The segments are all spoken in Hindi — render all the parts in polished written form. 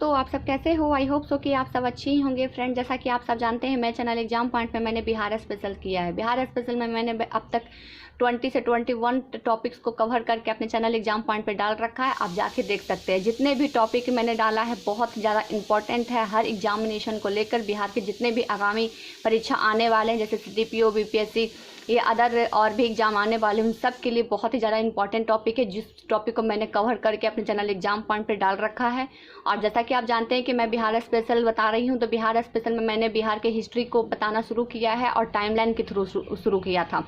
दोस्तों, आप सब कैसे हो। आई होप सो कि आप सब अच्छे ही होंगे। फ्रेंड, जैसा कि आप सब जानते हैं, मैं चैनल एग्जाम पॉइंट में मैंने बिहार स्पेशल किया है। बिहार स्पेशल में मैंने अब तक 20 से 21 टॉपिक्स को कवर करके अपने चैनल एग्जाम पॉइंट पे डाल रखा है। आप जाके देख सकते हैं। जितने भी टॉपिक मैंने डाला है बहुत ज़्यादा इंपॉर्टेंट है हर एग्जामिनेशन को लेकर। बिहार के जितने भी आगामी परीक्षा आने वाले हैं, जैसे CDPO, BPSC, ये अदर और भी एग्जाम आने वाले हैं, उन सब के लिए बहुत ही ज़्यादा इंपॉर्टेंट टॉपिक है, जिस टॉपिक को मैंने कवर करके अपने चैनल एग्जाम पॉइंट पे डाल रखा है। और जैसा कि आप जानते हैं कि मैं बिहार स्पेशल बता रही हूँ, तो बिहार स्पेशल में मैंने बिहार के हिस्ट्री को बताना शुरू किया है और टाइमलाइन के थ्रू शुरू किया था।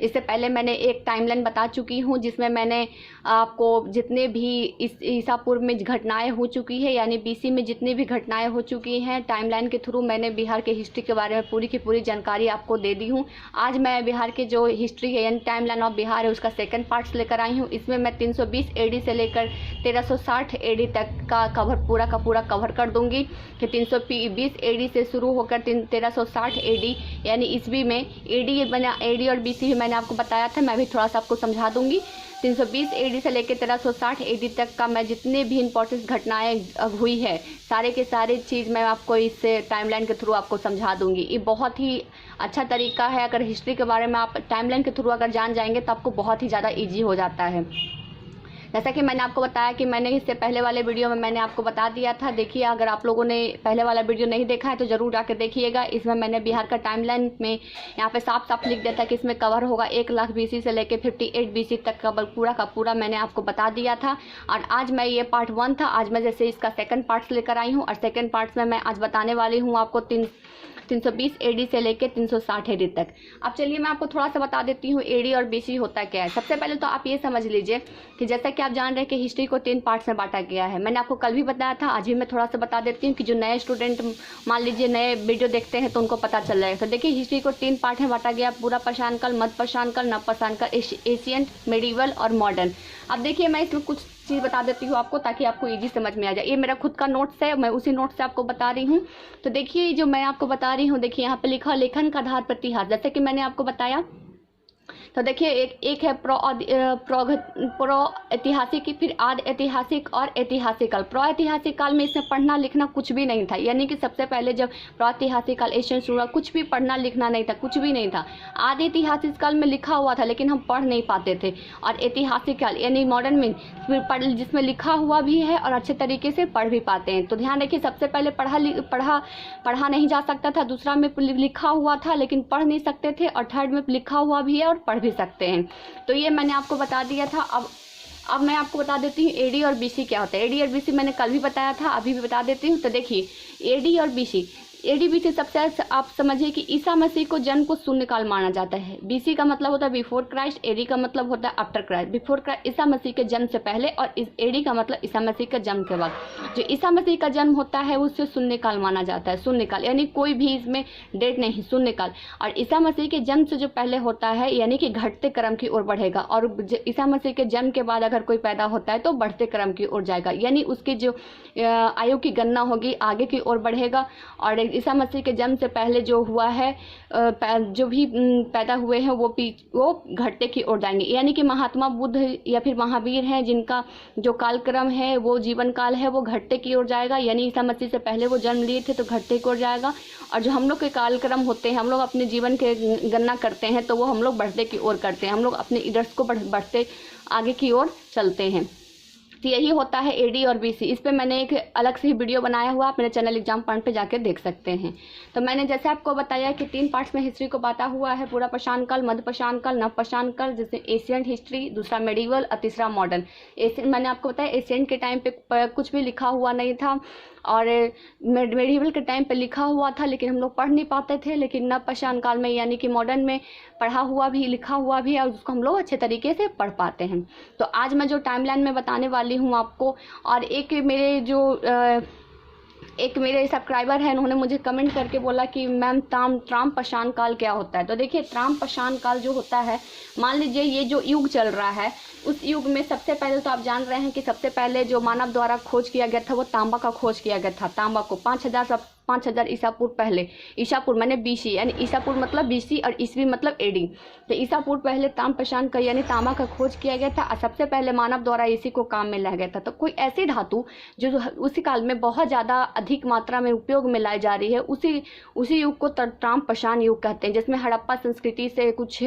इससे पहले मैंने एक टाइमलाइन बता चुकी हूँ, जिसमें मैंने आपको जितने भी इस ईसापुर में घटनाएं हो चुकी है, यानी BC में जितनी भी घटनाएं हो चुकी हैं, टाइमलाइन के थ्रू मैंने बिहार के हिस्ट्री के बारे में पूरी की पूरी जानकारी आपको दे दी हूँ। आज मैं बिहार के जो हिस्ट्री है यानी टाइमलाइन ऑफ बिहार है, उसका सेकंड पार्ट्स लेकर आई हूँ। इसमें मैं 320 AD से लेकर 1360 AD तक का पूरा का पूरा कवर कर दूंगी कि 320 AD से शुरू होकर 1360 AD यानी ईस्वी में AD और BC मैंने आपको बताया था। मैं भी थोड़ा सा आपको समझा दूंगी। 320 AD से लेकर 1360 AD तक का मैं जितने भी इंपॉर्टेंट घटनाएं हुई है, सारे के सारे चीज़ मैं आपको इस टाइमलाइन के थ्रू आपको समझा दूंगी। ये बहुत ही अच्छा तरीका है। अगर हिस्ट्री के बारे में आप टाइमलाइन के थ्रू अगर जान जाएंगे तो आपको बहुत ही ज़्यादा ईजी हो जाता है। जैसा कि मैंने आपको बताया कि मैंने इससे पहले वाले वीडियो में मैंने आपको बता दिया था। देखिए, अगर आप लोगों ने पहले वाला वीडियो नहीं देखा है तो ज़रूर जाकर देखिएगा। इसमें मैंने बिहार का टाइमलाइन में यहाँ पे साफ साफ लिख दिया था कि इसमें कवर होगा 1 लाख BC से लेकर 58 BC तक का पूरा मैंने आपको बता दिया था। और आज मैं ये पार्ट 1 था, आज मैं जैसे इसका सेकंड पार्ट्स लेकर आई हूँ। और सेकंड पार्ट्स में मैं आज बताने वाली हूँ आपको 320 AD से लेकर 360 AD तक। अब चलिए मैं आपको थोड़ा सा बता देती हूँ AD और BC होता क्या है। सबसे पहले तो आप ये समझ लीजिए कि जैसा कि आप जान रहे हैं कि हिस्ट्री को 3 पार्ट्स में बांटा गया है। मैंने आपको कल भी बताया था, आज भी मैं थोड़ा सा बता देती हूँ कि जो नए स्टूडेंट मान लीजिए नए वीडियो देखते हैं तो उनको पता चल जाएगा। तो देखिए, हिस्ट्री को 3 पार्ट में बांटा गया, पूरा पाषाण काल, मध्य पाषाण काल, नव पाषाण काल, एशियंट, मेडिवल और मॉडर्न। अब देखिए, मैं इसमें कुछ चीज़ बता देती हूँ आपको ताकि आपको इजी समझ में आ जाए। ये मेरा खुद का नोट्स है, मैं उसी नोट्स से आपको बता रही हूँ। तो देखिए, जो मैं आपको बता रही हूँ, देखिए यहाँ पे लिखा लेखन का आधार पर इतिहास, जैसे कि मैंने आपको बताया। तो देखिए, एक है प्रो ऐतिहासिक, फिर आद ऐतिहासिक और ऐतिहासिक काल। प्रो ऐतिहासिक काल में इसमें पढ़ना लिखना कुछ भी नहीं था, यानी कि सबसे पहले जब प्रो ऐतिहासिक काल एशियन शुरू हुआ, कुछ भी पढ़ना लिखना नहीं था, कुछ भी नहीं था। आद ऐतिहासिक काल में लिखा हुआ था लेकिन हम पढ़ नहीं पाते थे। और ऐतिहासिक काल यानी मॉडर्न में जिसमें लिखा हुआ भी है और अच्छे तरीके से पढ़ भी पाते हैं। तो ध्यान रखिए, सबसे पहले पढ़ा नहीं जा सकता था, दूसरा में लिखा हुआ था लेकिन पढ़ नहीं सकते थे, और थर्ड में लिखा हुआ भी है और पढ़ भी सकते हैं। तो ये मैंने आपको बता दिया था। अब मैं आपको बता देती हूँ AD और BC क्या होता है। AD और BC मैंने कल भी बताया था, अभी भी बता देती हूँ। तो देखिए, AD और BC सबसे आप समझिए कि ईसा मसीह को जन्म को शून्यकाल माना जाता है। BC का मतलब होता है बिफोर क्राइस्ट, AD का मतलब होता है after Christ. Before Christ Isa Masih के जन्म से पहले, और AD का मतलब ईसा मसीह के जन्म के बाद। जो ईसा मसीह का जन्म होता है उसे शून्यकाल माना जाता है। शून्यकाल यानी कोई भी इसमें डेट नहीं, शून्यकाल। और ईसा मसीह के जन्म से जो पहले होता है यानी कि घटते क्रम की ओर बढ़ेगा, और ईसा मसीह के जन्म के बाद अगर कोई पैदा होता है तो बढ़ते क्रम की ओर जाएगा, यानी उसकी जो आयु की गणना होगी आगे की ओर बढ़ेगा। और ईसा मसीह के जन्म से पहले जो हुआ है, जो भी पैदा हुए हैं वो घटते की ओर जाएंगे। यानी कि महात्मा बुद्ध या फिर महावीर हैं, जिनका जो कालक्रम है वो जीवन काल है, वो घटते की ओर जाएगा। यानी ईसा मसीह से पहले वो जन्म लिए थे तो घटते की ओर जाएगा। और जो हम लोग के कालक्रम होते हैं, हम लोग अपने जीवन के गणना करते हैं तो वो हम लोग बढ़ते की ओर करते हैं। हम लोग अपने इयर्स को बढ़ते आगे की ओर चलते हैं। तो यही होता है AD और BC। इस पे मैंने एक अलग से ही वीडियो बनाया हुआ, आप मेरे चैनल एग्जाम पॉइंट पे जाकर देख सकते हैं। तो मैंने जैसे आपको बताया कि 3 पार्ट्स में हिस्ट्री को बांटा हुआ है, पूरा पाषाण काल, मध्य पाषाण काल, नव पाषाण काल, जैसे एशियंट हिस्ट्री, दूसरा मेडिवल और तीसरा मॉडर्न। एशियंट मैंने आपको बताया, एशियंट के टाइम पे कुछ भी लिखा हुआ नहीं था, और मेडिवल के टाइम पे लिखा हुआ था लेकिन हम लोग पढ़ नहीं पाते थे। लेकिन नव पाषाण काल में यानी कि मॉडर्न में पढ़ा हुआ भी, लिखा हुआ भी है, और उसको हम लोग अच्छे तरीके से पढ़ पाते हैं। तो आज मैं जो टाइमलाइन में बताने वाली हूँ आपको, और एक मेरे सब्सक्राइबर हैं, उन्होंने मुझे कमेंट करके बोला कि मैम त्राम पाषाण काल क्या होता है। तो देखिए, त्राम पाषाण काल जो होता है, मान लीजिए ये जो युग चल रहा है, उस युग में सबसे पहले तो आप जान रहे हैं कि सबसे पहले जो मानव द्वारा खोज किया गया था वो तांबा का खोज किया गया था। तांबा को 5000 ईसा पूर्व पहले, ईसा पूर्व मैंने BC यानी ईसा पूर्व मतलब BC और ईस्वी मतलब AD, तो ईसा पूर्व पहले ताम्रपाषाण का यानी तांबा का खोज किया गया था और सबसे पहले मानव द्वारा इसी को काम में लाया गया था। तो कोई ऐसी धातु जो उसी काल में बहुत ज़्यादा अधिक मात्रा में उपयोग में लाई जा रही है, उसी युग को ताम्रपाषाण युग कहते हैं, जिसमें हड़प्पा संस्कृति से कुछ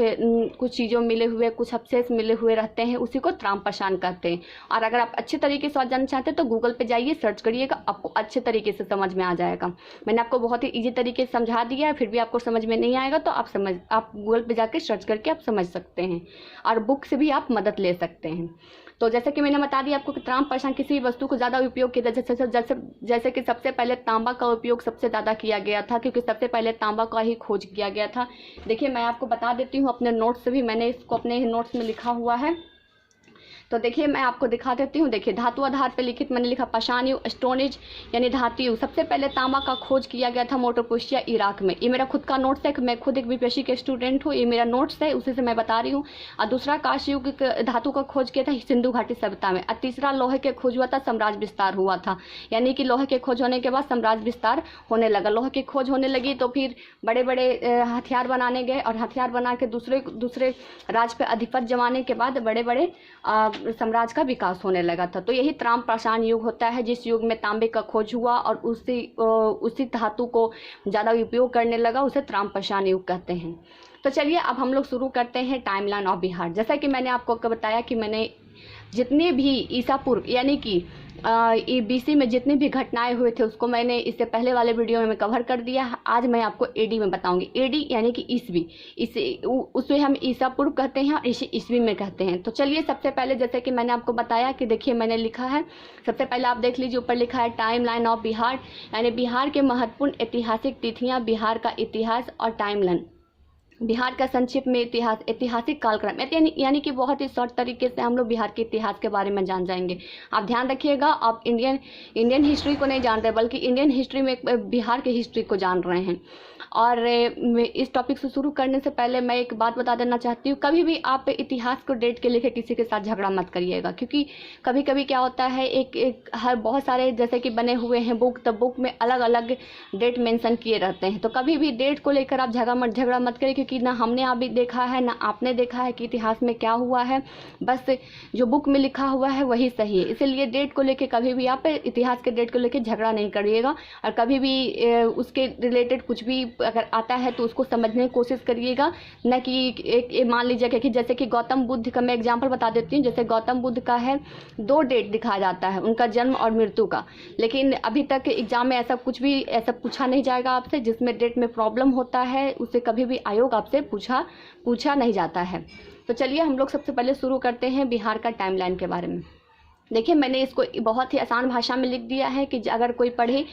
चीज़ों मिले हुए, कुछ अवशेष मिले हुए रहते हैं, उसी को ताम्रपाषाण कहते हैं। और अगर आप अच्छे तरीके से जानना चाहते हैं तो गूगल पे जाइए, सर्च करिएगा, आपको अच्छे तरीके से समझ में आ जाएगा। मैंने आपको बहुत ही ईजी तरीके से समझा दिया है, फिर भी आपको समझ में नहीं आएगा तो आप गूगल पे जाके सर्च करके आप समझ सकते हैं और बुक से भी आप मदद ले सकते हैं। तो जैसे कि मैंने बता दिया आपको कि ताम्रपाषाण किसी भी वस्तु को ज़्यादा उपयोग किया, जैसे कि सबसे पहले तांबा का उपयोग सबसे ज़्यादा किया गया था, क्योंकि सबसे पहले तांबा का ही खोज किया गया था। देखिए मैं आपको बता देती हूँ अपने नोट्स से भी, मैंने इसको अपने नोट्स में लिखा हुआ है, तो देखिए मैं आपको दिखा देती हूँ। देखिए धातु आधार पर लिखित मैंने लिखा पाषाण युग, स्टोन एज यानी धातु युग। सबसे पहले तांबा का खोज किया गया था मोटोपोशिया इराक में। ये मेरा खुद का नोट्स है, मैं खुद एक बीपीएससी के स्टूडेंट हूँ, ये मेरा नोट्स है, उसी से मैं बता रही हूँ। और दूसरा कांस्य युग धातु का खोज किया था सिंधु घाटी सभ्यता में। और तीसरा लोहे के खोज हुआ था, साम्राज्य विस्तार हुआ था, यानी कि लोहे के खोज होने के बाद साम्राज्य विस्तार होने लगा। लोहे की खोज होने लगी तो फिर बड़े बड़े हथियार बनाने गए और हथियार बना के दूसरे राज्य पे अधिपत्य जमाने के बाद बड़े बड़े साम्राज्य का विकास होने लगा था। तो यही ताम्रपाषाण युग होता है, जिस युग में तांबे का खोज हुआ और उसी धातु को ज़्यादा उपयोग करने लगा, उसे ताम्रपाषाण युग कहते हैं। तो चलिए अब हम लोग शुरू करते हैं टाइमलाइन ऑफ बिहार। जैसा कि मैंने आपको बताया कि मैंने जितने भी ईसा पूर्व यानी कि BC में जितनी भी घटनाएं हुए थे उसको मैंने इससे पहले वाले वीडियो में मैं कवर कर दिया। आज मैं आपको AD में बताऊंगी। AD यानी कि ईस्वी, उसे हम ईसा पूर्व कहते हैं और इसे ईस्वी में कहते हैं। तो चलिए सबसे पहले जैसे कि मैंने आपको बताया कि देखिए मैंने लिखा है, सबसे पहले आप देख लीजिए, ऊपर लिखा है टाइम लाइन ऑफ बिहार, यानी बिहार के महत्वपूर्ण ऐतिहासिक तिथियाँ, बिहार का इतिहास और टाइमलाइन, बिहार का संक्षिप्त में इतिहास, ऐतिहासिक कालक्रम, यानी कि बहुत ही शॉर्ट तरीके से हम लोग बिहार के इतिहास के बारे में जान जाएंगे। आप ध्यान रखिएगा, आप इंडियन हिस्ट्री को नहीं जान रहे बल्कि इंडियन हिस्ट्री में बिहार के हिस्ट्री को जान रहे हैं। और इस टॉपिक से शुरू करने से पहले मैं एक बात बता देना चाहती हूँ, कभी भी आप इतिहास को डेट के लेके किसी के साथ झगड़ा मत करिएगा, क्योंकि कभी कभी क्या होता है हर बहुत सारे जैसे कि बने हुए हैं बुक, तब बुक में अलग अलग डेट मेंशन किए रहते हैं। तो कभी भी डेट को लेकर आप झगड़ा मत करिए, क्योंकि ना हमने अभी देखा है ना आपने देखा है कि इतिहास में क्या हुआ है, बस जो बुक में लिखा हुआ है वही सही है। इसलिए डेट को लेकर कभी भी आप इतिहास के डेट को लेकर झगड़ा नहीं करिएगा, और कभी भी उसके रिलेटेड कुछ भी अगर आता है तो उसको समझने की कोशिश करिएगा, न कि एक मान लीजिए कि जैसे कि गौतम बुद्ध का मैं एग्जांपल बता देती हूँ। जैसे गौतम बुद्ध का है 2 डेट दिखाया जाता है, उनका जन्म और मृत्यु का, लेकिन अभी तक एग्जाम में ऐसा कुछ भी ऐसा पूछा नहीं जाएगा आपसे जिसमें डेट में प्रॉब्लम होता है, उसे कभी भी आयोग आपसे पूछा नहीं जाता है। तो चलिए हम लोग सबसे पहले शुरू करते हैं बिहार का टाइमलाइन के बारे में। देखिए मैंने इसको बहुत ही आसान भाषा में लिख दिया है कि अगर कोई पढ़े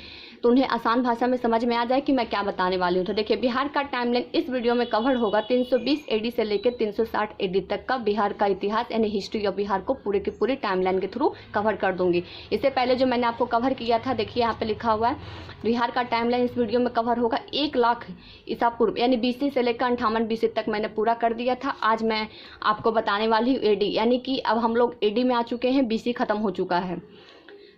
तो उन्हें आसान भाषा में समझ में आ जाए कि मैं क्या बताने वाली हूँ। तो देखिए बिहार का टाइमलाइन इस वीडियो में कवर होगा 320 AD से लेकर 360 AD तक का बिहार का इतिहास, यानी हिस्ट्री ऑफ बिहार को पूरे की पूरी टाइमलाइन के थ्रू कवर कर दूंगी। इससे पहले जो मैंने आपको कवर किया था, देखिए यहाँ पे लिखा हुआ है बिहार का टाइमलाइन इस वीडियो में कवर होगा 1 लाख ईसा पूर्व, यानी BC से लेकर 58 BC तक मैंने पूरा कर दिया था। आज मैं आपको बताने वाली हूँ AD, यानी कि अब हम लोग AD में आ चुके हैं, BC खत्म हो चुका है।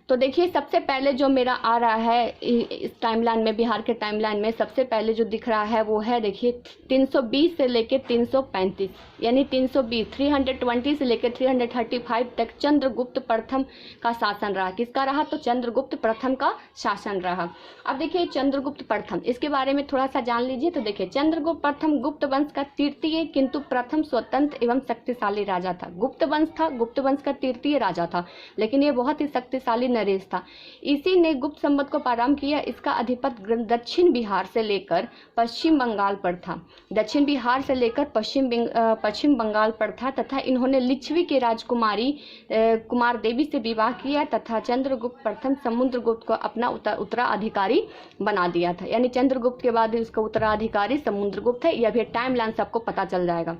तो देखिए सबसे पहले जो मेरा आ रहा है इस टाइमलाइन में, बिहार के टाइमलाइन में सबसे पहले जो दिख रहा है वो है देखिए 320 से लेकर 335, यानी 320 से लेकर 335 तक चंद्रगुप्त प्रथम का शासन रहा। किसका रहा? तो चंद्रगुप्त प्रथम का शासन रहा। अब देखिए चंद्रगुप्त प्रथम, इसके बारे में थोड़ा सा जान लीजिए। तो देखिए चंद्रगुप्त प्रथम गुप्त वंश का तृतीय किंतु प्रथम स्वतंत्र एवं शक्तिशाली राजा था। गुप्त वंश था, गुप्त वंश का तृतीय राजा था, लेकिन ये बहुत ही शक्तिशाली नरेश था। इसी ने गुप्त संवत को प्रारंभ किया। इसका अधिपत्य दक्षिण बिहार से लेकर पश्चिम बंगाल पर था, दक्षिण बिहार से लेकर पश्चिम बंगाल पर था, तथा इन्होंने लिच्छवी की राजकुमारी कुमार देवी से विवाह किया तथा चंद्रगुप्त प्रथम समुद्रगुप्त को अपना उत्तराधिकारी बना दिया था। यानी चंद्रगुप्त के बाद इसका उत्तराधिकारी समुद्रगुप्त है। यह भी टाइमलाइन सबको पता चल जाएगा।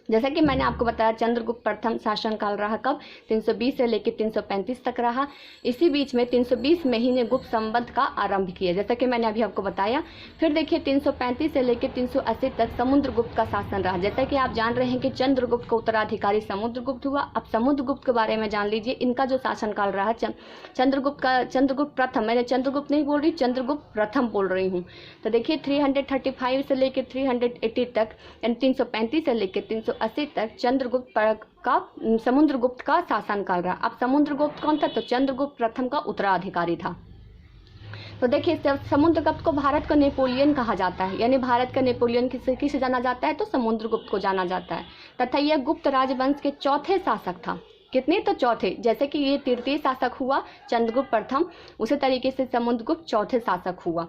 जैसा कि मैंने आपको बताया चंद्रगुप्त प्रथम शासनकाल रहा कब, 320 से लेकर 335 तक रहा। इसी बीच में 320 में ही ने गुप्त संवत का आरंभ किया, जैसा कि मैंने अभी आपको बताया। फिर देखिए 335 से लेकर 380 तक समुद्रगुप्त का शासन रहा। जैसा कि आप जान रहे हैं कि चंद्रगुप्त का उत्तराधिकारी समुद्रगुप्त हुआ। अब समुद्रगुप्त के बारे में जान लीजिए, इनका जो शासनकाल रहा चंद्रगुप्त प्रथम, मैंने चंद्रगुप्त नहीं बोल रही, चंद्रगुप्त प्रथम बोल रही हूँ। तो देखिए 335 से लेकर 380 तक, यानी 335 से लेकर 380 तक समुद्रगुप्त का शासनकाल रहा। अब समुद्रगुप्त कौन था, तो चंद्रगुप्त प्रथम का उत्तराधिकारी था। तो देखिए समुद्रगुप्त को भारत का नेपोलियन कहा जाता है, यानी भारत का नेपोलियन किसे जाना जाता है, तो समुद्रगुप्त को जाना जाता है। तथा यह गुप्त राजवंश के चौथे शासक था। कितने, तो चौथे। जैसे कि ये तृतीय शासक हुआ चंद्रगुप्त प्रथम, उसी तरीके से समुद्रगुप्त चौथे शासक हुआ।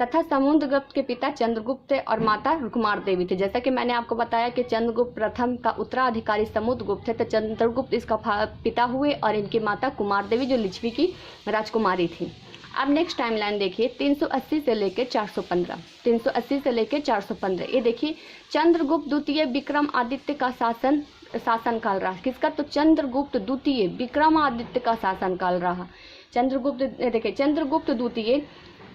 तथा समुद्रगुप्त के पिता चंद्रगुप्त थे और माता रुक्मार देवी थी। जैसा कि मैंने आपको बताया कि चंद्रगुप्त प्रथम का उत्तराधिकारी समुद्रगुप्त थे, तो चंद्रगुप्त इसका पिता हुए और इनकी माता कुमार देवी जो लिच्छवी की राजकुमारी थी। अब नेक्स्ट टाइमलाइन देखिए 380 से लेकर 415, 380 से लेकर 415। ये देखिए चंद्रगुप्त द्वितीय विक्रमादित्य का शासनकाल रहा। किसका, तो चंद्रगुप्त द्वितीय विक्रमादित्य का शासनकाल रहा। चंद्रगुप्त द्वितीय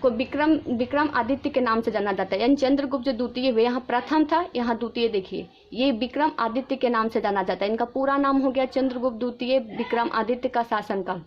को विक्रमादित्य के नाम से जाना जाता है, यानी चंद्रगुप्त द्वितीय वे यहाँ प्रथम था, यहाँ द्वितीय। देखिए ये विक्रमादित्य के नाम से जाना जाता है। इनका पूरा नाम हो गया चंद्रगुप्त द्वितीय विक्रमादित्य का शासनकाल।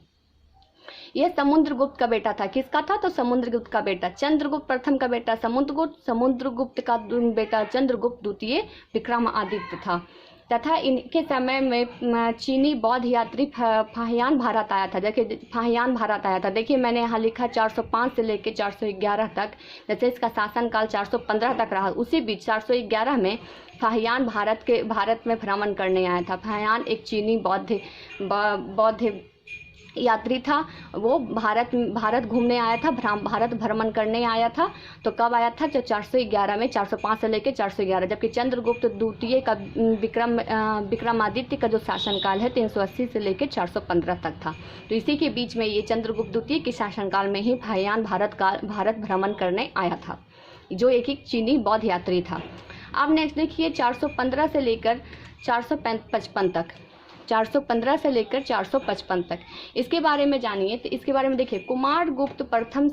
यह समुद्रगुप्त का बेटा था। किसका था, तो समुद्रगुप्त का बेटा। चंद्रगुप्त प्रथम का बेटा समुद्रगुप्त, समुद्रगुप्त का बेटा चंद्रगुप्त द्वितीय विक्रमादित्य था। तथा इनके समय में चीनी बौद्ध यात्री फाहियान भारत आया था। देखिए फाहियान भारत आया था। देखिए मैंने यहाँ लिखा 405 से लेकर 411 तक, जैसे इसका शासनकाल 415 तक रहा। उसी बीच 411 में फाहियान भारत में भ्रमण करने आया था। फाहियान एक चीनी बौद्ध यात्री था। वो भारत घूमने आया था, भारत भ्रमण करने आया था। तो कब आया था, जो 411 में, 405 से लेकर 411। जबकि चंद्रगुप्त द्वितीय का विक्रमादित्य का जो शासनकाल है 380 से लेकर 415 तक था। तो इसी के बीच में ये चंद्रगुप्त द्वितीय के शासनकाल में ही फाहियान भारत भ्रमण करने आया था, जो एक चीनी बौद्ध यात्री था। अब नेक्स्ट देखिए 415 से लेकर 455 तक, 415 से लेकर 455 तक इसके बारे में जानिए। तो इसके बारे में देखिए कुमारगुप्त प्रथम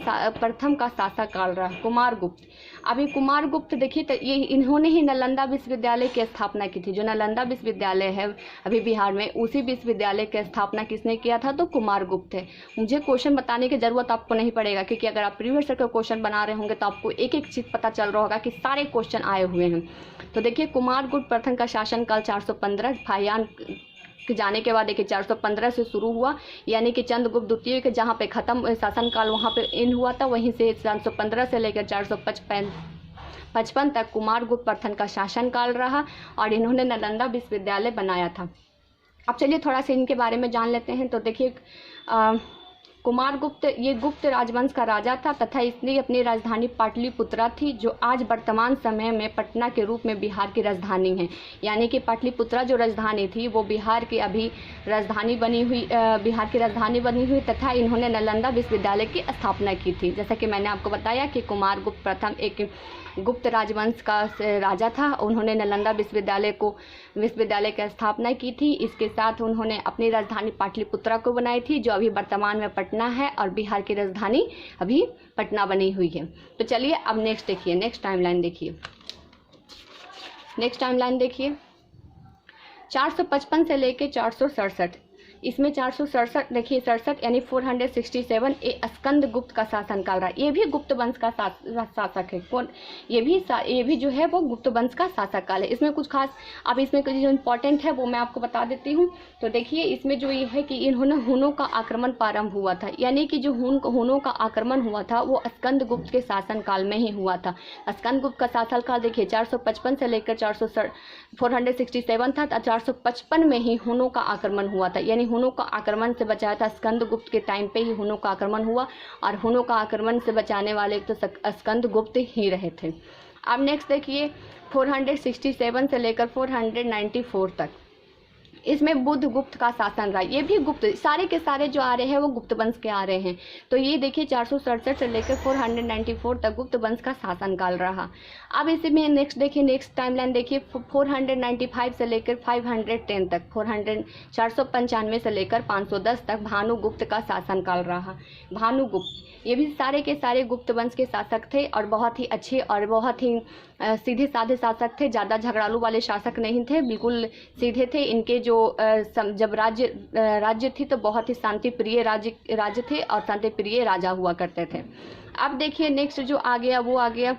का शासनकाल रहा। कुमारगुप्त, अभी कुमारगुप्त देखिए तो ये इन्होंने ही नालंदा विश्वविद्यालय की स्थापना की थी। जो नालंदा विश्वविद्यालय है अभी बिहार में, उसी विश्वविद्यालय की स्थापना किसने किया था, तो कुमारगुप्त है। मुझे क्वेश्चन बताने की जरूरत आपको नहीं पड़ेगा, क्योंकि अगर आप प्रीवियस ईयर का क्वेश्चन बना रहे होंगे तो आपको एक एक चीज पता चल रहा होगा कि सारे क्वेश्चन आए हुए हैं। तो देखिए कुमारगुप्त प्रथम का शासनकाल 415, फाहियान जाने के बाद देखिए 415 से शुरू हुआ, यानी कि चंद्रगुप्त द्वितीय के जहाँ पे खत्म शासनकाल वहाँ पे इन हुआ था, वहीं से 415 से लेकर 455 तक कुमारगुप्त प्रथम का शासनकाल रहा और इन्होंने नालंदा विश्वविद्यालय बनाया था। अब चलिए थोड़ा सा इनके बारे में जान लेते हैं। तो देखिए कुमारगुप्त ये गुप्त राजवंश का राजा था तथा इसने अपनी राजधानी पाटलिपुत्रा थी, जो आज वर्तमान समय में पटना के रूप में बिहार की राजधानी है। यानी कि पाटलिपुत्रा जो राजधानी थी वो बिहार की अभी राजधानी बनी हुई तथा इन्होंने नालंदा विश्वविद्यालय की स्थापना की थी। जैसा कि मैंने आपको बताया कि कुमारगुप्त प्रथम एक गुप्त राजवंश का राजा था। उन्होंने नालंदा विश्वविद्यालय की स्थापना की थी। इसके साथ उन्होंने अपनी राजधानी पाटलिपुत्रा को बनाई थी, जो अभी वर्तमान में पटना है और बिहार की राजधानी अभी पटना बनी हुई है। तो चलिए अब नेक्स्ट देखिए, नेक्स्ट टाइमलाइन देखिए 455 से लेके 467। इसमें 467 देखिए 67 यानी 467 ये स्कंदगुप्त का शासनकाल रहा। ये भी गुप्त वंश का शासक है। कौन, ये भी जो है वो गुप्त वंश का शासक काल है। इसमें कुछ खास, अब इसमें कुछ जो इम्पोर्टेंट है वो मैं आपको बता देती हूँ। तो देखिए इसमें जो ये है कि इन्होंने हुनों का आक्रमण प्रारंभ हुआ था, यानी कि जो हुनों का आक्रमण हुआ था वो स्कंदगुप्त के शासनकाल में ही हुआ था। स्कंदगुप्त का शासनकाल देखिए 455 से लेकर 467 था। 455 में ही हुनों का आक्रमण हुआ था, यानी हुनों का आक्रमण से बचाया था। स्कंदगुप्त के टाइम पे ही हुनों का आक्रमण हुआ और हुनों का आक्रमण से बचाने वाले तो स्कंदगुप्त ही रहे थे। अब नेक्स्ट देखिए 467 से लेकर 494 तक। इसमें बुद्धगुप्त का शासन रहा। ये भी गुप्त, सारे के सारे जो आ रहे हैं वो गुप्त वंश के आ रहे हैं। तो ये देखिए 467 से लेकर 494 तक गुप्त वंश का शासनकाल रहा। अब इसी में नेक्स्ट देखिए, नेक्स्ट टाइमलाइन देखिए 495 से लेकर 510 तक, 495 से लेकर 510 तक भानुगुप्त का शासनकाल रहा। भानुगुप्त ये भी सारे के सारे गुप्त वंश के शासक थे और बहुत ही अच्छे और बहुत ही सीधे साधे शासक थे। ज़्यादा झगड़ालू वाले शासक नहीं थे, बिल्कुल सीधे थे। इनके जो जब राज्य थी तो बहुत ही शांति प्रिय राज्य थे और शांति प्रिय राजा हुआ करते थे। अब देखिए नेक्स्ट जो आ गया वो आ गया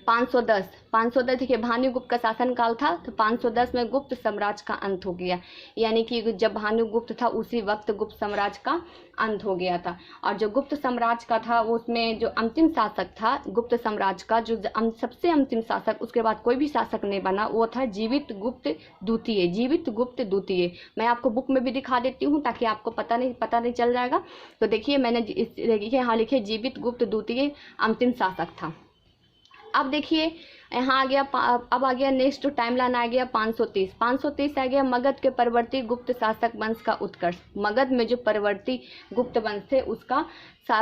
510 देखिए भानुगुप्त का शासनकाल था, तो 510 में गुप्त साम्राज्य का अंत हो गया। यानी कि जब भानुगुप्त था उसी वक्त गुप्त साम्राज्य का अंत हो गया था। और जो गुप्त साम्राज्य का था उसमें जो अंतिम शासक था गुप्त साम्राज्य का, जो सबसे अंतिम शासक, उसके बाद कोई भी शासक नहीं बना, वो था जीवित गुप्त द्वितीय। मैं आपको बुक में भी दिखा देती हूँ ताकि आपको पता नहीं चल जाएगा। तो देखिए मैंने यहाँ लिखे जीवित गुप्त द्वितीय अंतिम शासक था। अब देखिए यहाँ आ गया, अब आ गया नेक्स्ट जो टाइमलाइन आ गया 530 आ गया मगध के परवर्ती गुप्त शासक वंश का उत्कर्ष। मगध में जो परवर्ती गुप्त वंश थे उसका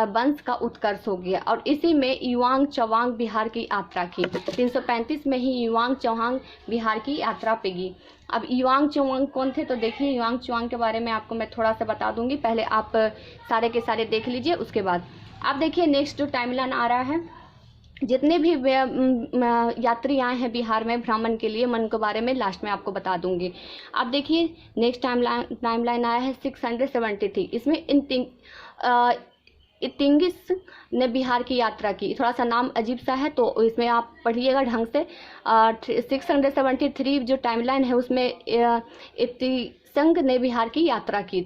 वंश का उत्कर्ष हो गया। और इसी में युवांग चौहांग बिहार की यात्रा की। 335 में ही युवांग चौहांग बिहार की यात्रा पे गई। अब युवांग चौहांग कौन थे, तो देखिए युवांग चौहांग के बारे में आपको मैं थोड़ा सा बता दूंगी। पहले आप सारे के सारे देख लीजिए, उसके बाद आप देखिए नेक्स्ट जो टाइमलाइन आ रहा है, जितने भी यात्री आए हैं बिहार में भ्रमण के लिए, मैं उनके बारे में लास्ट में आपको बता दूंगी। अब देखिए नेक्स्ट टाइमलाइन आया है 673। इसमें इतिंगिस ने बिहार की यात्रा की। थोड़ा सा नाम अजीब सा है तो इसमें आप पढ़िएगा ढंग से। 673 जो टाइमलाइन है उसमें इतिसिंह ने बिहार की यात्रा की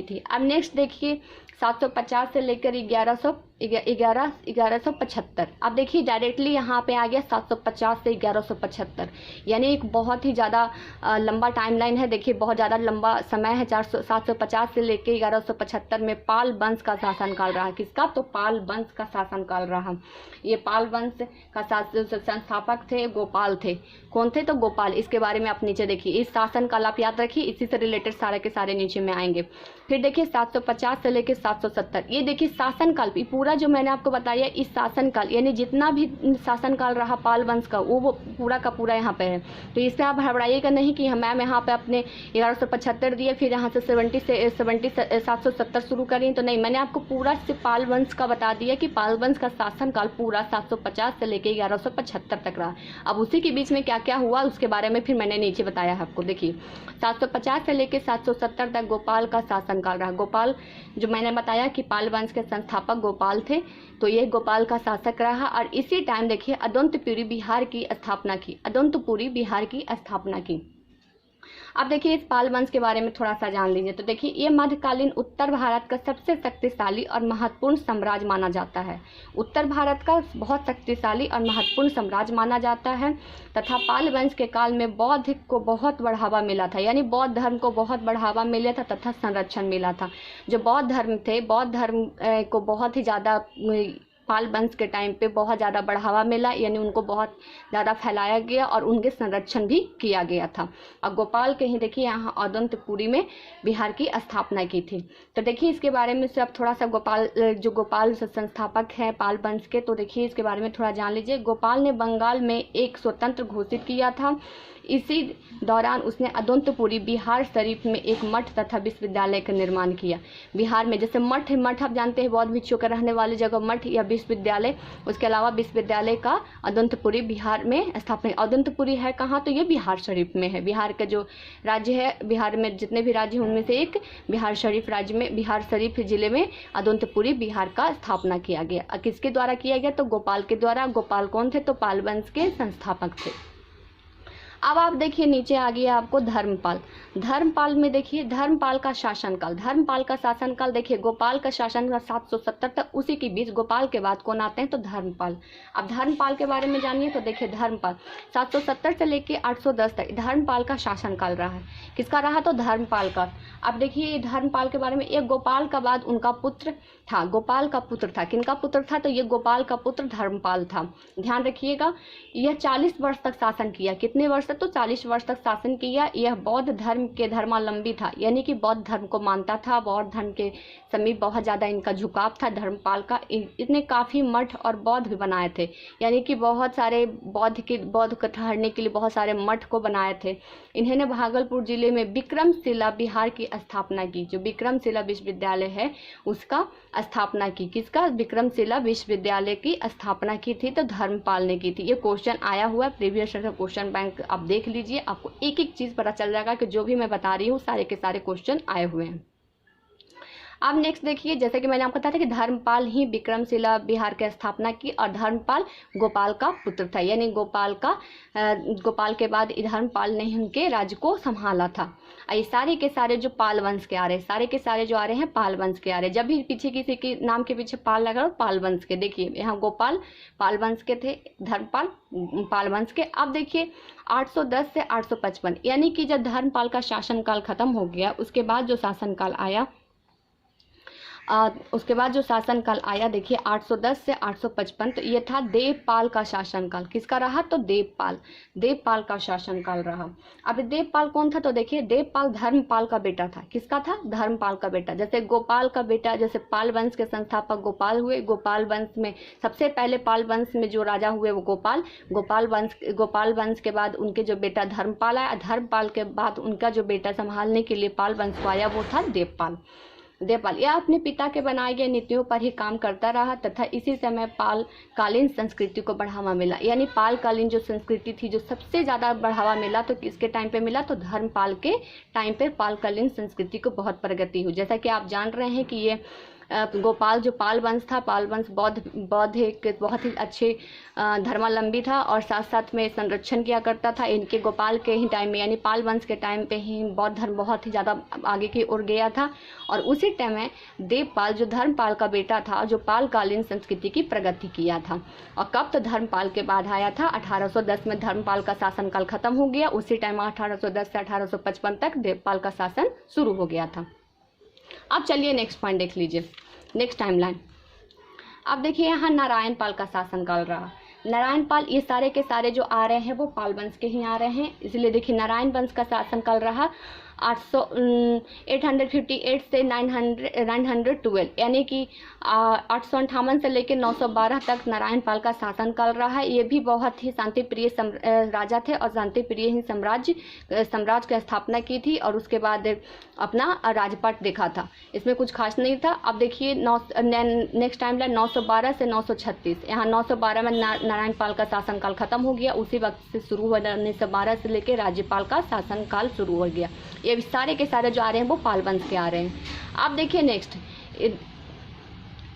थी। अब नेक्स्ट देखिए 750 से लेकर 1175। अब देखिए डायरेक्टली यहाँ पे आ गया 750 से 1175, यानी एक बहुत ही ज़्यादा लंबा टाइमलाइन है। देखिए बहुत ज़्यादा लंबा समय है। 750 से लेकर 1175 में पाल वंश का शासनकाल रहा। किसका, तो पाल वंश का शासनकाल रहा। ये पाल वंश का संस्थापक थे गोपाल थे। कौन थे, तो गोपाल। इसके बारे में आप नीचे देखिए, इस शासनकाल आप याद रखिए, इसी से रिलेटेड सारे के सारे नीचे में आएंगे। फिर देखिए 750 से लेकर 770, ये देखिए शासनकाल पूरा जो मैंने आपको बताया, इस शासनकाल यानी जितना भी शासनकाल रहा पाल वंश का वो पूरा का पूरा यहाँ पे है। तो इसमें आप हड़बड़ाइएगा नहीं कि मैम यहाँ पे अपने 1175 दिए फिर यहाँ से 770 शुरू करें, तो नहीं, मैंने आपको पूरा से पाल वंश का बता दिया कि पाल वंश का शासनकाल पूरा 750 से लेकर 1175 तक रहा। अब उसी के बीच में क्या क्या हुआ उसके बारे में फिर मैंने नीचे बताया है आपको। देखिए 750 से लेकर 770 तक गोपाल का शासनकाल रहा। गोपाल जो मैंने बताया कि पाल वंश के संस्थापक गोपाल थे, तो ये गोपाल का शासक रहा। और इसी टाइम देखिए अदंतपुरी बिहार की स्थापना की। अब देखिए इस पाल वंश के बारे में थोड़ा सा जान लीजिए। तो देखिए ये मध्यकालीन उत्तर भारत का सबसे शक्तिशाली और महत्वपूर्ण साम्राज्य माना जाता है। उत्तर भारत का बहुत शक्तिशाली और महत्वपूर्ण साम्राज्य माना जाता है। तथा पाल वंश के काल में बौद्ध को बहुत बढ़ावा मिला था, यानी बौद्ध धर्म को बहुत बढ़ावा मिला था तथा संरक्षण मिला था। जो बौद्ध धर्म थे, बौद्ध धर्म को बहुत ही ज़्यादा पाल वंश के टाइम पे बहुत ज़्यादा बढ़ावा मिला, यानी उनको बहुत ज़्यादा फैलाया गया और उनके संरक्षण भी किया गया था। और गोपाल के ही देखिए यहाँ अदंतपुरी में बिहार की स्थापना की थी। तो देखिए इसके बारे में से अब थोड़ा सा गोपाल संस्थापक हैं पाल वंश के, तो देखिए इसके बारे में थोड़ा जान लीजिए। गोपाल ने बंगाल में एक स्वतंत्र घोषित किया था। इसी दौरान उसने अदंतपुरी बिहार शरीफ में एक मठ तथा विश्वविद्यालय का निर्माण किया। बिहार में जैसे मठ आप जानते हैं, बौद्ध भिक्षुओं का रहने वाली जगह मठ या विश्वविद्यालय, उसके अलावा विश्वविद्यालय का अदंतपुरी बिहार में स्थापना। अदंतपुरी है कहाँ, तो ये बिहार शरीफ में है। बिहार का जो राज्य है, बिहार में जितने भी राज्य हैं उनमें से एक बिहार शरीफ राज्य में, बिहार शरीफ जिले में अदंतपुरी बिहार का स्थापना किया गया। किसके द्वारा किया गया, तो गोपाल के द्वारा। गोपाल कौन थे, तो पाल वंश के संस्थापक थे। अब आप देखिए नीचे आ गया आपको धर्मपाल में देखिए धर्मपाल का शासनकाल देखिए गोपाल का शासनकाल 770 तक, उसी के बीच गोपाल के बाद कौन आते हैं, तो धर्मपाल। अब धर्मपाल के बारे में जानिए। तो देखिए धर्मपाल 770 से लेके 810 तक धर्मपाल का शासनकाल रहा है। किसका रहा, तो धर्मपाल का। अब देखिए धर्मपाल के बारे में, एक गोपाल का बाद उनका पुत्र था, गोपाल का पुत्र था। किनका पुत्र था, तो ये गोपाल का पुत्र धर्मपाल था। ध्यान रखिएगा, यह 40 वर्ष तक शासन किया। कितने वर्ष तक तो 40 वर्ष तक शासन किया। यह बौद्ध धर्म के धर्मावलंबी था, यानी कि बौद्ध धर्म को मानता था, बौद्ध धर्म के समीप बहुत ज़्यादा इनका झुकाव था धर्मपाल का। इसने काफ़ी मठ और बौद्ध भी बनाए थे, यानी कि बहुत सारे बौद्ध को ठहरने के लिए बहुत सारे मठ को बनाए थे। इन्होंने भागलपुर जिले में विक्रमशिला विहार की स्थापना की, जो विक्रमशिला विश्वविद्यालय है उसका स्थापना की। किसका? विक्रमशिला विश्वविद्यालय की स्थापना की थी, तो धर्मपाल ने की थी। ये क्वेश्चन आया हुआ है प्रीवियस ईयर का क्वेश्चन बैंक, आप देख लीजिए, आपको एक एक चीज़ पता चल जाएगा कि जो भी मैं बता रही हूँ सारे के सारे क्वेश्चन आए हुए हैं। अब नेक्स्ट देखिए, जैसे कि मैंने आपको बताया था कि धर्मपाल ही विक्रमशिला विहार की स्थापना की, और धर्मपाल गोपाल का पुत्र था, यानी गोपाल के बाद धर्मपाल ने उनके राज्य को संभाला था। ये सारे के सारे जो पाल वंश के आ रहे हैं, सारे के सारे जो आ रहे हैं पाल वंश के आ रहे हैं। जब भी पीछे किसी के नाम के पीछे पाल लगा हो, पाल वंश के। देखिए यहाँ गोपाल पाल वंश के थे, धर्मपाल पाल वंश के। अब देखिए 810 से 855, यानी कि जब धर्मपाल का शासनकाल खत्म हो गया, उसके बाद जो शासनकाल आया, देखिए 810 से 855, तो ये था देवपाल का शासनकाल। किसका रहा? तो देवपाल का शासनकाल रहा। अब देवपाल कौन था? तो देखिए देवपाल धर्मपाल का बेटा था। किसका था? धर्मपाल का बेटा। जैसे गोपाल का बेटा, जैसे पाल वंश के संस्थापक गोपाल हुए, गोपाल वंश में सबसे पहले पाल वंश में जो राजा हुए वो गोपाल वंश के बाद उनके जो बेटा धर्मपाल आया, धर्मपाल के बाद उनका जो बेटा संभालने के लिए पाल वंश को आया वो था देवपाल। यह अपने पिता के बनाए गए नीतियों पर ही काम करता रहा तथा इसी समय पालकालीन संस्कृति को बढ़ावा मिला। यानी पालकालीन जो संस्कृति थी, जो सबसे ज़्यादा बढ़ावा मिला, तो किसके टाइम पे मिला? तो धर्मपाल के टाइम पे पालकालीन संस्कृति को बहुत प्रगति हुई। जैसा कि आप जान रहे हैं कि ये गोपाल जो पाल वंश था, पाल वंश बौद्ध एक बहुत ही अच्छे धर्मावलंबी था और साथ साथ में संरक्षण किया करता था। इनके गोपाल के ही टाइम में, यानी पाल वंश के टाइम पे ही बौद्ध धर्म बहुत ही ज़्यादा आगे की ओर गया था। और उसी टाइम में देवपाल जो धर्मपाल का बेटा था, जो पालकालीन संस्कृति की प्रगति किया था। और कब? तो धर्मपाल के बाद आया था 1810 में धर्मपाल का शासनकाल खत्म हो गया। उसी टाइम 1810 से 1855 तक देवपाल का शासन शुरू हो गया था। अब चलिए नेक्स्ट पॉइंट देख लीजिए, नेक्स्ट टाइमलाइन। अब देखिए यहाँ नारायण पाल का शासनकाल रहा। नारायण पाल, ये सारे के सारे जो आ रहे हैं वो पाल वंश के ही आ रहे हैं, इसलिए देखिए नारायण वंश का शासनकाल रहा 858 से 912, यानी कि 858 से लेकर 912 तक नारायण पाल का शासनकाल रहा है। ये भी बहुत ही शांतिप्रिय राजा थे और शांतिप्रिय ही साम्राज्य की स्थापना की थी और उसके बाद अपना राजपाट देखा था। इसमें कुछ खास नहीं था। अब देखिए नेक्स्ट टाइम लाइन 912 से 936, यहाँ 912 में नारायण पाल का शासनकाल खत्म हो गया। उसी वक्त से शुरू हुआ 1912 से लेकर राज्यपाल का शासनकाल शुरू हो गया। ये सारे के सारे जो आ रहे हैं वो पाल वंश के आ रहे हैं। आप देखिए नेक्स्ट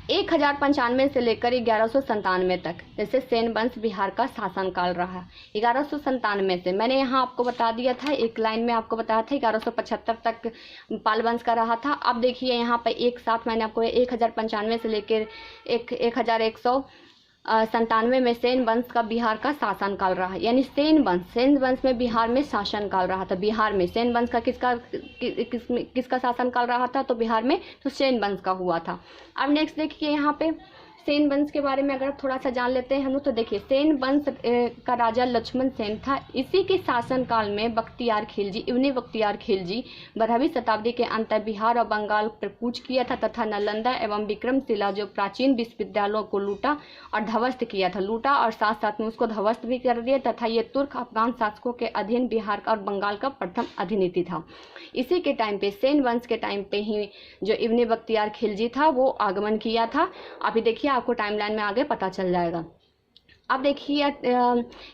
1095 से लेकर 1197 तक, जैसे सेन वंश बिहार का शासनकाल रहा। 1197 से मैंने यहाँ आपको बता दिया था, एक लाइन में आपको बताया था 1175 तक पाल वंश का रहा था। अब देखिए यहाँ पर एक साथ मैंने आपको 1095 से लेकर 1197 में सेन वंश का बिहार का शासनकाल रहा। यानी सेन वंश में बिहार में शासनकाल रहा था। बिहार में सेन वंश का किसका शासनकाल रहा था? तो बिहार में तो सेन वंश का हुआ था। अब नेक्स्ट देखिए यहाँ पे सेन वंश के बारे में अगर थोड़ा सा जान लेते हैं हम लोग, तो देखिए सेन वंश का राजा लक्ष्मण सेन था। इसी के शासनकाल में इब्न बख्तियार खिलजी 12वीं शताब्दी के अंत बिहार और बंगाल पर कूच किया था तथा नालंदा एवं विक्रमशिला जो प्राचीन विश्वविद्यालयों को लूटा और ध्वस्त किया था। लूटा और साथ साथ में उसको ध्वस्त भी कर दिया तथा ये तुर्क अफगान शासकों के अधीन बिहार और बंगाल का प्रथम अधिनिधि था। इसी के टाइम पे सेन वंश के टाइम पे ही जो इब्न बख्तियार खिलजी था वो आगमन किया था। अभी देखिए आपको टाइमलाइन में आगे पता चल जाएगा। अब देखिए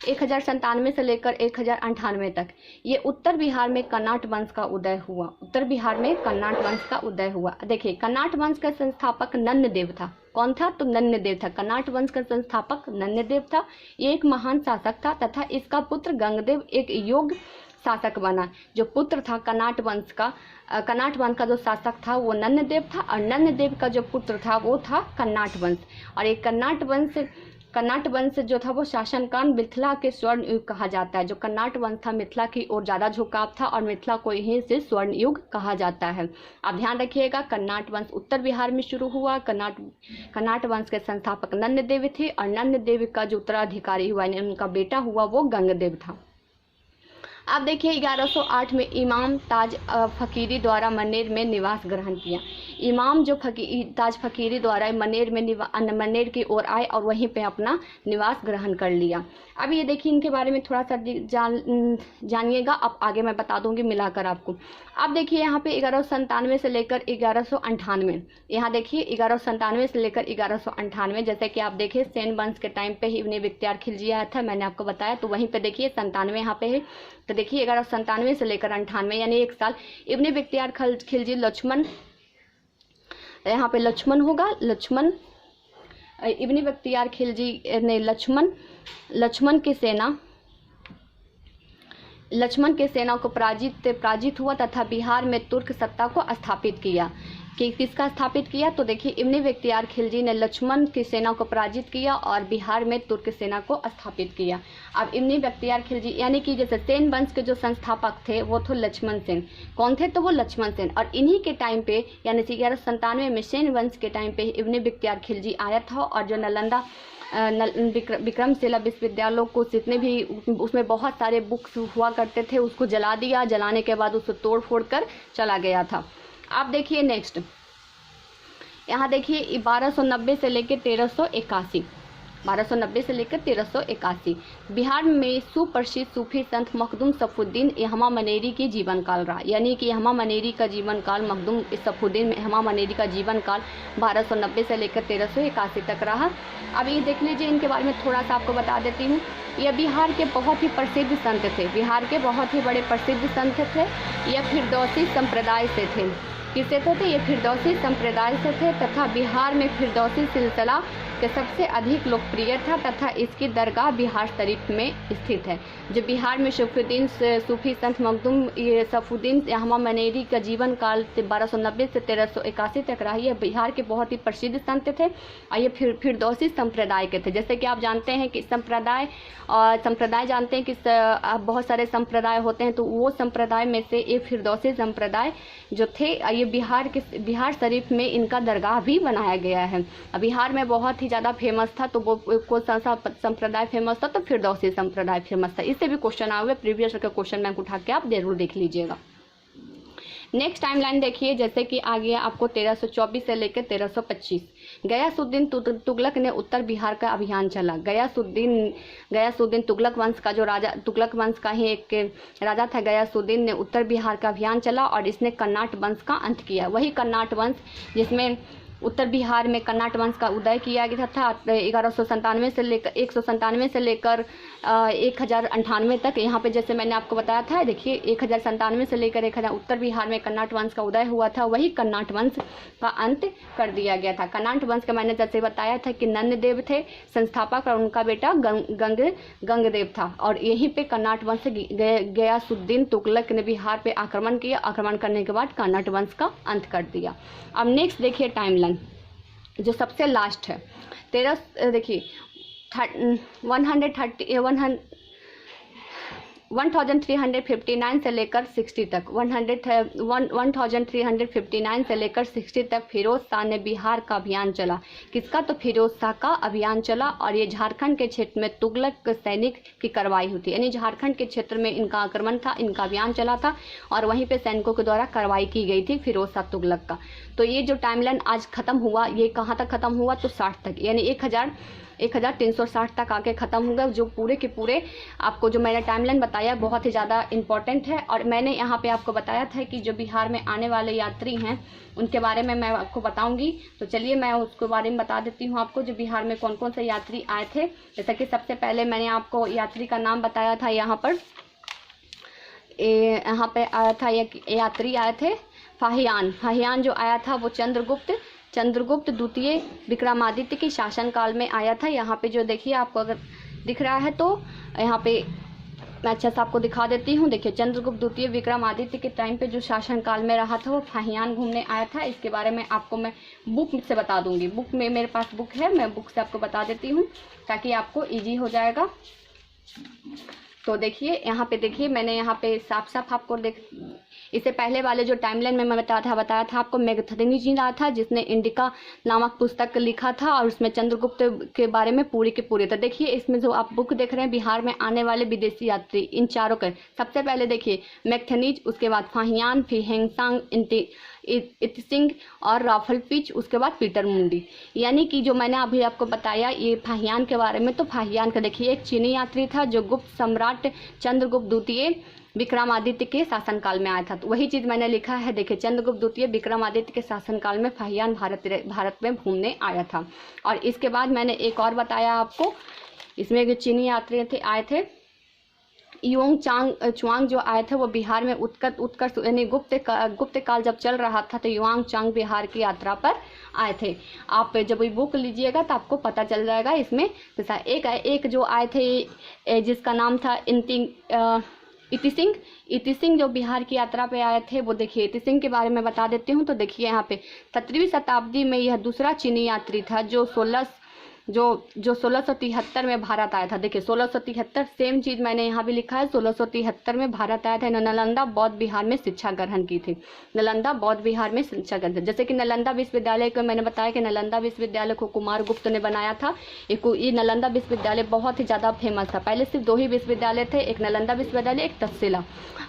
1097 से लेकर 1098 तक ये उत्तर बिहार में कन्नाट वंश का उदय हुआ। देखिए कन्नाट वंश का संस्थापक नन्नदेव था। कौन था? तो नन्नदेव था। कन्नाट वंश का संस्थापक नन्नदेव था। ये एक महान शासक था तथा इसका पुत्र गंगदेव एक योग्य शासक बना। जो पुत्र था कन्नाट वंश का जो शासक था वो नन्नदेव था और नन्नदेव का जो पुत्र था वो था कन्नाट वंश। और ये कन्नाट वंश जो था वो शासनकाल मिथिला के स्वर्ण युग कहा जाता है। जो कन्नाट वंश था मिथिला की ओर ज़्यादा झुकाव था और मिथिला को यहीं से स्वर्ण युग कहा जाता है। आप ध्यान रखिएगा, कन्नाट वंश उत्तर बिहार में शुरू हुआ। कन्नाट वंश के संस्थापक नन्नदेव थे और नन्नदेव का जो उत्तराधिकारी हुआ, उनका बेटा हुआ वो गंगदेव था। अब देखिए 1108 में इमाम ताज फ़कीरी द्वारा मनेर में निवास ग्रहण किया। इमाम जो ताज फ़कीरी द्वारा मनेर की ओर आए और वहीं पे अपना निवास ग्रहण कर लिया। अब ये देखिए इनके बारे में थोड़ा सा जानिएगा, अब आगे मैं बता दूंगी मिलाकर आपको। अब देखिए यहाँ पे 1197 से लेकर 1198, यहाँ देखिए 1197 से लेकर 1198, जैसे कि आप देखिए सेन वंश के टाइम पे ही इब्ने बख्तियार खिलजी आया था, मैंने आपको बताया। तो वहीं पे देखिए 97 यहाँ पे है। तो देखिए 1197 से लेकर 98 यानी 1 साल इब्ने बख्तियार खिलजी लक्ष्मण, यहाँ पे लक्ष्मण होगा, लक्ष्मण इब्ने बख्तियार खिलजी ने लक्ष्मण की सेना को पराजित हुआ तथा बिहार में तुर्क सत्ता को स्थापित किया। कि किसका स्थापित किया? तो देखिए इब्ने बख्तियार खिलजी ने लक्ष्मण की सेना को पराजित किया और बिहार में तुर्क सेना को स्थापित किया। अब इब्ने बख्तियार खिलजी यानी कि जैसे सेन वंश के जो संस्थापक थे वो थे लक्ष्मण सेन। कौन थे? तो वो लक्ष्मण सेन। और इन्हीं के टाइम पे यानी 1197 में सेन वंश के टाइम पे इब्ने बख्तियार खिलजी आया था और जो नालंदा विक्रमशिला विश्वविद्यालयों को जितने भी उसमें बहुत सारे बुक्स हुआ करते थे उसको जला दिया। जलाने के बाद उसको तोड़ फोड़ कर चला गया था। आप देखिए नेक्स्ट, यहाँ देखिए 1290 से लेकर 1381, 1290 से लेकर 1381 बिहार में सुप्रसिद्ध सूफी संत मखदूम सफुद्दीन यहमा मनेरी की जीवन काल रहा। यानी कि यहमा मनेरी का जीवन काल, मखदूम सफुद्दीन यहमा मनेरी का जीवन काल 1290 से लेकर 1381 तक रहा। अब ये देख लीजिए, इनके बारे में थोड़ा सा आपको बता देती हूँ। यह बिहार के बहुत ही प्रसिद्ध संत थे, बिहार के बहुत ही बड़े प्रसिद्ध संत थे। यह फिरदौसी संप्रदाय से थे। किससे थे? ये फिरदौसी संप्रदाय से थे तथा बिहार में फिरदौसी सिलसिला के सबसे अधिक लोकप्रिय था तथा इसकी दरगाह बिहार शरीफ में स्थित है। जो बिहार में सूफी संत मखदूम सफुद्दीन यहमा मनेरी का जीवन काल 1290 से 1381 तक रहा। ये बिहार के बहुत ही प्रसिद्ध संत थे और ये फिरदौसी संप्रदाय के थे। जैसे कि आप जानते हैं कि संप्रदाय जानते हैं कि बहुत सारे संप्रदाय होते हैं, तो वो संप्रदाय में से एक फिरदौसी संप्रदाय जो थे, ये बिहार शरीफ में इनका दरगाह भी बनाया गया है। बिहार में बहुत ही ज़्यादा फेमस था, तो वो कौन सा संप्रदाय फेमस था? तो फिरदौसी संप्रदाय फेमस था। इससे भी क्वेश्चन आए हुए प्रीवियस का क्वेश्चन बैंक उठा के आप जरूर देख लीजिएगा। नेक्स्ट टाइमलाइन देखिए, जैसे कि आ गया आपको 1324 से लेकर 1325। गयासुद्दीन तुगलक ने उत्तर बिहार का अभियान चला। गयासुद्दीन तुगलक वंश का जो राजा, तुगलक वंश का ही एक राजा था गयासुद्दीन ने उत्तर बिहार का अभियान चला और इसने कन्नाट वंश का अंत किया। वही कन्नाट वंश जिसमें उत्तर बिहार में कन्नाट वंश का उदय किया गया था 1197 से लेकर 197 से लेकर 1098 तक। यहाँ पे जैसे मैंने आपको बताया था, देखिए 1097 से लेकर 1000 उत्तर बिहार में कन्नाट वंश का उदय हुआ था। वही कन्नाट वंश का अंत कर दिया गया था। कन्नाट वंश का मैंने जैसे बताया था कि नंददेव थे संस्थापक और उनका बेटा गंगदेव था। और यहीं पे कन्नाट वंश गयासुद्दीन तुगलक ने बिहार पे आक्रमण किया। आक्रमण करने के बाद कन्नाट वंश का अंत कर दिया। अब नेक्स्ट देखिए टाइमलाइन जो सबसे लास्ट है, 1359 से लेकर 60 तक 1359 से लेकर 60 तक फिरोज शाह ने बिहार का अभियान चला। किसका? तो फिरोज शाह का अभियान चला और ये झारखंड के क्षेत्र में तुगलक सैनिक की कार्रवाई हुई, यानी झारखंड के क्षेत्र में इनका आक्रमण था, इनका अभियान चला था और वहीं पे सैनिकों के द्वारा कार्रवाई की गई थी फिरोज शाह तुगलक का। तो ये जो टाइमलाइन आज खत्म हुआ, ये कहाँ तक खत्म हुआ? तो 60 तक, यानी 1360 तक आके ख़त्म होगा। जो पूरे के पूरे आपको जो मैंने टाइमलाइन बताया बहुत ही ज़्यादा इम्पॉर्टेंट है। और मैंने यहाँ पे आपको बताया था कि जो बिहार में आने वाले यात्री हैं उनके बारे में मैं आपको बताऊंगी। तो चलिए मैं उसके बारे में बता देती हूँ आपको, जो बिहार में कौन कौन से यात्री आए थे। जैसा कि सबसे पहले मैंने आपको यात्री का नाम बताया था, यहाँ पे आया था यात्री आए थे फाहियान जो आया था वो चंद्रगुप्त द्वितीय विक्रमादित्य के शासनकाल में आया था। यहाँ पे जो देखिए आपको अगर दिख रहा है तो यहाँ पे मैं अच्छा से आपको दिखा देती हूँ। देखिए चंद्रगुप्त द्वितीय विक्रमादित्य के टाइम पे जो शासनकाल में रहा था वो फाहियान घूमने आया था। इसके बारे में आपको मैं बुक से बता दूंगी। बुक में मेरे पास बुक है, मैं बुक से आपको बता देती हूँ ताकि आपको ईजी हो जाएगा। तो देखिए यहाँ पे, देखिए मैंने यहाँ पे साफ साफ आपको इससे पहले वाले जो टाइमलाइन में मैं बताया था आपको, मेगस्थनीज जी रहा था जिसने इंडिका नामक पुस्तक लिखा था और उसमें चंद्रगुप्त के बारे में पूरी के पूरे। तो देखिए इसमें जो आप बुक देख रहे हैं, बिहार में आने वाले विदेशी यात्री, इन चारों के सबसे पहले देखिए मैगस्थनीज, उसके बाद फाहियान, फिर हेंगसांग, इतिसिंग और राफलपिच, उसके बाद पीटर मुंडी। यानी कि जो मैंने अभी आपको बताया ये फाहियान के बारे में, तो फाहियान का देखिए एक चीनी यात्री था जो गुप्त सम्राट चंद्रगुप्त द्वितीय विक्रमादित्य के शासनकाल में आया था। तो वही चीज़ मैंने लिखा है, देखिए चंद्रगुप्त द्वितीय विक्रमादित्य के शासनकाल में फाहियान भारत में घूमने आया था। और इसके बाद मैंने एक और बताया आपको, इसमें जो चीनी यात्री आए थे युओंग चुआंग जो आए थे वो बिहार में उत्कर्ष यानी गुप्त काल जब चल रहा था तो युआंग चांग बिहार की यात्रा पर आए थे। आप जब ये बुक लीजिएगा तो आपको पता चल जाएगा इसमें। जैसा एक जो आए थे जिसका नाम था इति सिंह जो बिहार की यात्रा पे आए थे, वो देखिए इति सिंह के बारे में बता देती हूँ। तो देखिए यहाँ पे 17वीं शताब्दी में यह दूसरा चीनी यात्री था जो 1673 में भारत आया था। देखिए 1673, सेम चीज़ मैंने यहाँ भी लिखा है, 1673 में भारत आया था। नालंदा बौद्ध विहार में शिक्षा ग्रहण की थी। नालंदा बौद्ध विहार में शिक्षा ग्रहण, जैसे कि नालंदा विश्वविद्यालय को मैंने बताया कि नालंदा विश्वविद्यालय को कुमार गुप्त ने बनाया था। ये नालंदा विश्वविद्यालय बहुत ही ज़्यादा फेमस था। पहले सिर्फ 2 ही विश्वविद्यालय थे, एक नालंदा विश्वविद्यालय, एक तक्षशिला।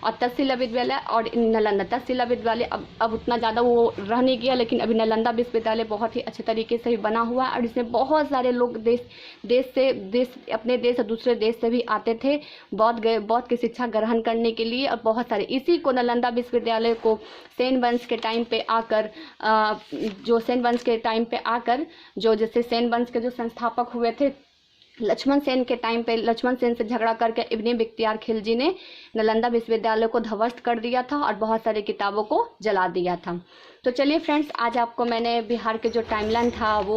और तक्षशिला विश्वविद्यालय और नालंदा, तक्षशिला विश्वविद्यालय अब उतना ज़्यादा वो रह नहीं गया, लेकिन अभी नालंदा विश्वविद्यालय बहुत ही अच्छे तरीके से बना हुआ है। और इसमें बहुत सारे लोग अपने देश और दूसरे देश से भी आते थे बौद्ध की शिक्षा ग्रहण करने के लिए। और बहुत सारे, इसी को नालंदा विश्वविद्यालय को सेन वंश के टाइम पे आकर जो जैसे सेन वंश के जो संस्थापक हुए थे लक्ष्मण सेन के टाइम पे, लक्ष्मण सेन से झगड़ा करके इब्ने बख्तियार खिलजी ने नालंदा विश्वविद्यालय को ध्वस्त कर दिया था और बहुत सारी किताबों को जला दिया था। तो चलिए फ्रेंड्स, आज आपको मैंने बिहार के जो टाइमलाइन था वो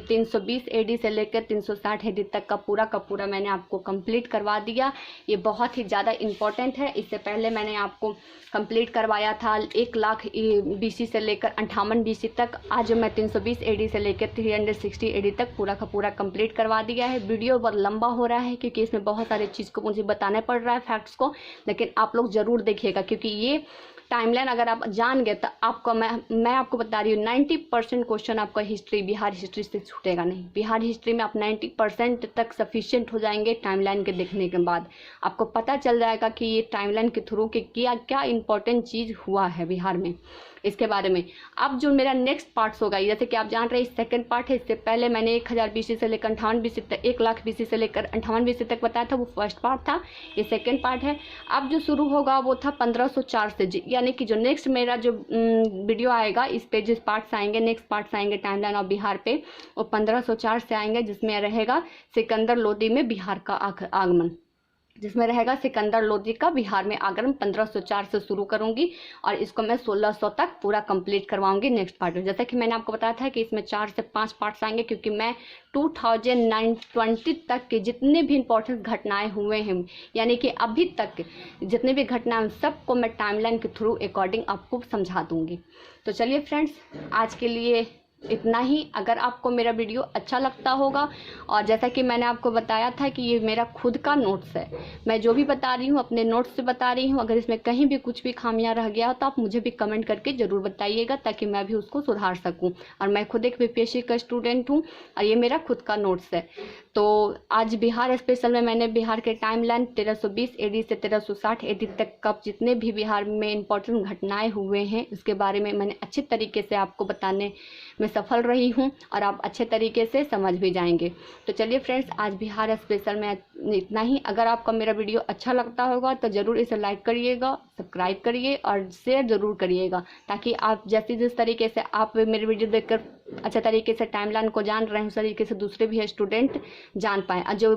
320 एडी से लेकर 360 एडी तक का पूरा मैंने आपको कंप्लीट करवा दिया। ये बहुत ही ज़्यादा इम्पोर्टेंट है। इससे पहले मैंने आपको कंप्लीट करवाया था 1 लाख BC से लेकर 58 BC तक। आज मैं 320 एडी से लेकर 360 एडी तक पूरा का पूरा कंप्लीट करवा दिया है। वीडियो बहुत लंबा हो रहा है क्योंकि इसमें बहुत सारी चीज़ को मुझे बताना पड़ रहा है, फैक्ट्स को, लेकिन आप लोग ज़रूर देखिएगा क्योंकि ये टाइमलाइन अगर आप जान गए तो आपको मैं आपको बता रही हूँ 90% क्वेश्चन आपका बिहार हिस्ट्री से छूटेगा नहीं। बिहार हिस्ट्री में आप 90% तक सफिशिएंट हो जाएंगे। टाइमलाइन के देखने के बाद आपको पता चल जाएगा कि ये टाइमलाइन के थ्रू कि क्या इंपॉर्टेंट चीज़ हुआ है बिहार में, इसके बारे में। अब जो मेरा नेक्स्ट पार्ट्स होगा, जैसे कि आप जान रहे हैं सेकंड पार्ट है। इससे पहले मैंने 1000 BC से लेकर 58 BC तक, 1 लाख BC से लेकर 58 BC तक बताया था, वो फर्स्ट पार्ट था। ये सेकंड पार्ट है। अब जो शुरू होगा वो था 1504 से, यानी कि जो नेक्स्ट मेरा जो वीडियो आएगा इस पे जो पार्ट्स आएंगे, नेक्स्ट पार्ट्स आएंगे टाइमलाइन ऑफ बिहार पे, वो 1504 से आएंगे, जिसमें रहेगा सिकंदर लोदी में बिहार का आगमन, जिसमें रहेगा सिकंदर लोदी का बिहार में आगमन। 1504 से शुरू करूंगी और इसको मैं 1600 तक पूरा कंप्लीट करवाऊंगी नेक्स्ट पार्ट में। जैसे कि मैंने आपको बताया था कि इसमें 4 से 5 पार्ट्स आएंगे क्योंकि मैं 2020 तक के जितने भी इंपॉर्टेंट घटनाएं हुए हैं, यानी कि अभी तक जितने भी घटनाएं, सबको मैं टाइमलाइन के थ्रू अकॉर्डिंग आपको समझा दूंगी। तो चलिए फ्रेंड्स, आज के लिए इतना ही। अगर आपको मेरा वीडियो अच्छा लगता होगा, और जैसा कि मैंने आपको बताया था कि ये मेरा खुद का नोट्स है, मैं जो भी बता रही हूँ अपने नोट्स से बता रही हूँ। अगर इसमें कहीं भी कुछ भी खामियां रह गया हो तो आप मुझे भी कमेंट करके ज़रूर बताइएगा ताकि मैं भी उसको सुधार सकूँ। और मैं खुद एक BPSC का स्टूडेंट हूँ और ये मेरा खुद का नोट्स है। तो आज बिहार स्पेशल में मैंने बिहार के टाइमलाइन 1320 AD से 1360 AD तक का जितने भी बिहार में इंपॉर्टेंट घटनाएं हुए हैं उसके बारे में मैंने अच्छे तरीके से आपको बताने में सफल रही हूं और आप अच्छे तरीके से समझ भी जाएंगे। तो चलिए फ्रेंड्स, आज बिहार स्पेशल में इतना ही। अगर आपका मेरा वीडियो अच्छा लगता होगा तो ज़रूर इसे लाइक करिएगा, सब्सक्राइब करिए और शेयर ज़रूर करिएगा, ताकि आप जिस तरीके से आप मेरे वीडियो देखकर अच्छे तरीके से टाइमलाइन को जान रहे हैं उस तरीके से दूसरे भी स्टूडेंट जान पाएँ। और जो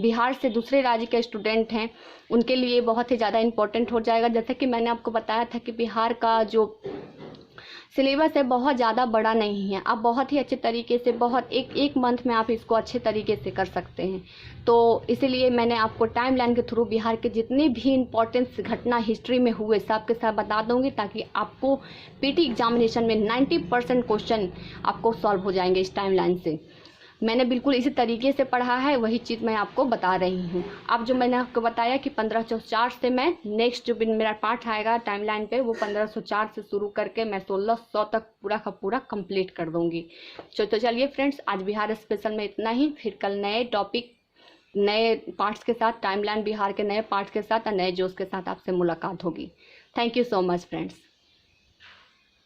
बिहार से दूसरे राज्य के स्टूडेंट हैं उनके लिए बहुत ही ज़्यादा इम्पोर्टेंट हो जाएगा। जैसे कि मैंने आपको बताया था कि बिहार का जो सिलेबस है बहुत ज़्यादा बड़ा नहीं है। आप बहुत ही अच्छे तरीके से एक मंथ में आप इसको अच्छे तरीके से कर सकते हैं। तो इसीलिए मैंने आपको टाइमलाइन के थ्रू बिहार के जितने भी इम्पोर्टेंट घटना हिस्ट्री में हुए सब के साथ बता दूंगी, ताकि आपको PT एग्जामिनेशन में 90% क्वेश्चन आपको सॉल्व हो जाएंगे इस टाइमलाइन से। मैंने बिल्कुल इसी तरीके से पढ़ा है, वही चीज़ मैं आपको बता रही हूँ। अब जो मैंने आपको बताया कि 1504 से मैं नेक्स्ट जो मेरा पार्ट आएगा टाइमलाइन पे, वो 1504 से शुरू करके मैं 1600 तक पूरा का पूरा कंप्लीट कर दूँगी। तो चलिए फ्रेंड्स, आज बिहार स्पेशल में इतना ही। फिर कल नए टॉपिक, नए पार्ट्स के साथ, टाइमलाइन बिहार के नए पार्ट्स के साथ और नए जोश के साथ आपसे मुलाकात होगी। Thank you so much friends.